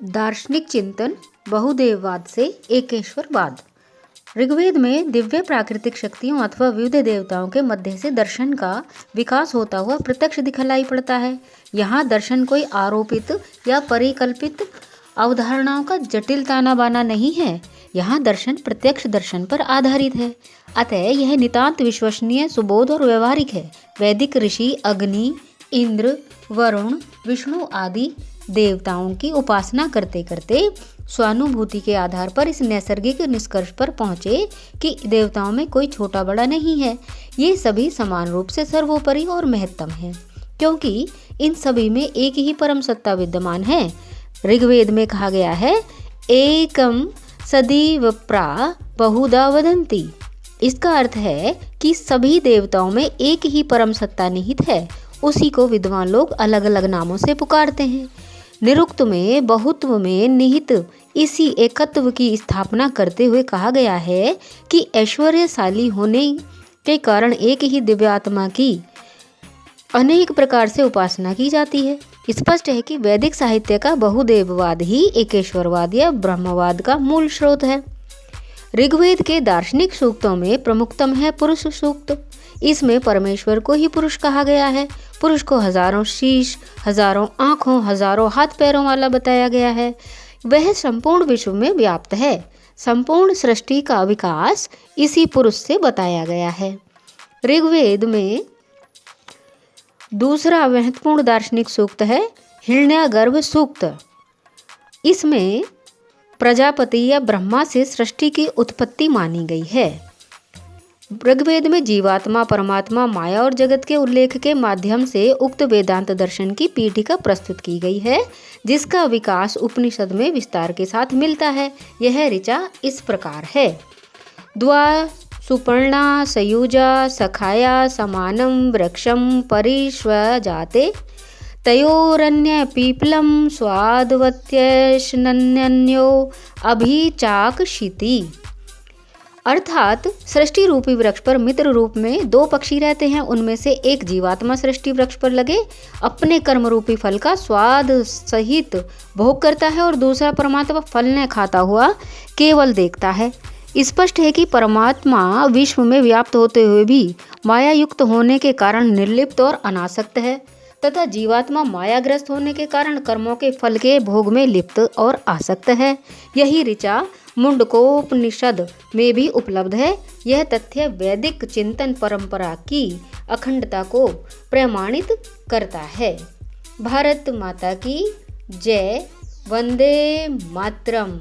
दार्शनिक चिंतन बहुदेववाद से एकेश्वरवाद। ऋग्वेद में दिव्य प्राकृतिक शक्तियों अथवा विविध देवताओं के मध्य से दर्शन का विकास होता हुआ प्रत्यक्ष दिखलाई पड़ता है। यहाँ दर्शन कोई आरोपित या परिकल्पित अवधारणाओं का जटिल ताना बाना नहीं है। यहाँ दर्शन प्रत्यक्ष दर्शन पर आधारित है, अतः यह नितांत विश्वसनीय, सुबोध और व्यवहारिक है। वैदिक ऋषि अग्नि, इंद्र, वरुण, विष्णु आदि देवताओं की उपासना करते करते स्वानुभूति के आधार पर इस नैसर्गिक निष्कर्ष पर पहुँचे कि देवताओं में कोई छोटा बड़ा नहीं है। ये सभी समान रूप से सर्वोपरि और महत्तम हैं, क्योंकि इन सभी में एक ही परम सत्ता विद्यमान है। ऋग्वेद में कहा गया है, एकम सदीवप्रा बहुधा वदन्ति। इसका अर्थ है कि सभी देवताओं में एक ही परम सत्ता निहित है, उसी को विद्वान लोग अलग अलग नामों से पुकारते हैं। निरुक्त में बहुत्व में निहित इसी एकत्व की स्थापना करते हुए कहा गया है कि ऐश्वर्यशाली होने के कारण एक ही दिव्यात्मा की अनेक प्रकार से उपासना की जाती है। स्पष्ट है कि वैदिक साहित्य का बहुदेववाद ही एकेश्वरवाद या ब्रह्मवाद का मूल स्रोत है। ऋग्वेद के दार्शनिक सूक्तों में प्रमुखतम है पुरुष सूक्त। इसमें परमेश्वर को ही पुरुष कहा गया है। पुरुष को हजारों शीश, हजारों आँखों, हजारों हाथ पैरों वाला बताया गया है। वह संपूर्ण विश्व में व्याप्त है। संपूर्ण सृष्टि का विकास इसी पुरुष से बताया गया है। ऋग्वेद में दूसरा महत्वपूर्ण दार्शनिक सूक्त है हिरण्यगर्भ सूक्त। इसमें प्रजापति या ब्रह्मा से सृष्टि की उत्पत्ति मानी गई है। ऋग्वेद में जीवात्मा, परमात्मा, माया और जगत के उल्लेख के माध्यम से उक्त वेदांत दर्शन की पीठिका प्रस्तुत की गई है, जिसका विकास उपनिषद में विस्तार के साथ मिलता है। यह ऋचा इस प्रकार है। द्वा सुपर्णा सयुजा सखाया समानं वृक्षं परिष्वजाते तयोरन्य पीपलं स्वादवत्यश्नन्यो अभिचाकशिति। अर्थात सृष्टि रूपी वृक्ष पर मित्र रूप में दो पक्षी रहते हैं। उनमें से एक जीवात्मा सृष्टि वृक्ष पर लगे अपने कर्म रूपी फल का स्वाद सहित भोग करता है और दूसरा परमात्मा फल न खाता हुआ केवल देखता है। स्पष्ट है कि परमात्मा विश्व में व्याप्त होते हुए भी माया युक्त होने के कारण निर्लिप्त और अनासक्त है, तथा जीवात्मा मायाग्रस्त होने के कारण कर्मों के फल के भोग में लिप्त और आसक्त है। यही ऋचा मुंडकोपनिषद में भी उपलब्ध है। यह तथ्य वैदिक चिंतन परंपरा की अखंडता को प्रमाणित करता है। भारत माता की जय। वंदे मातरम।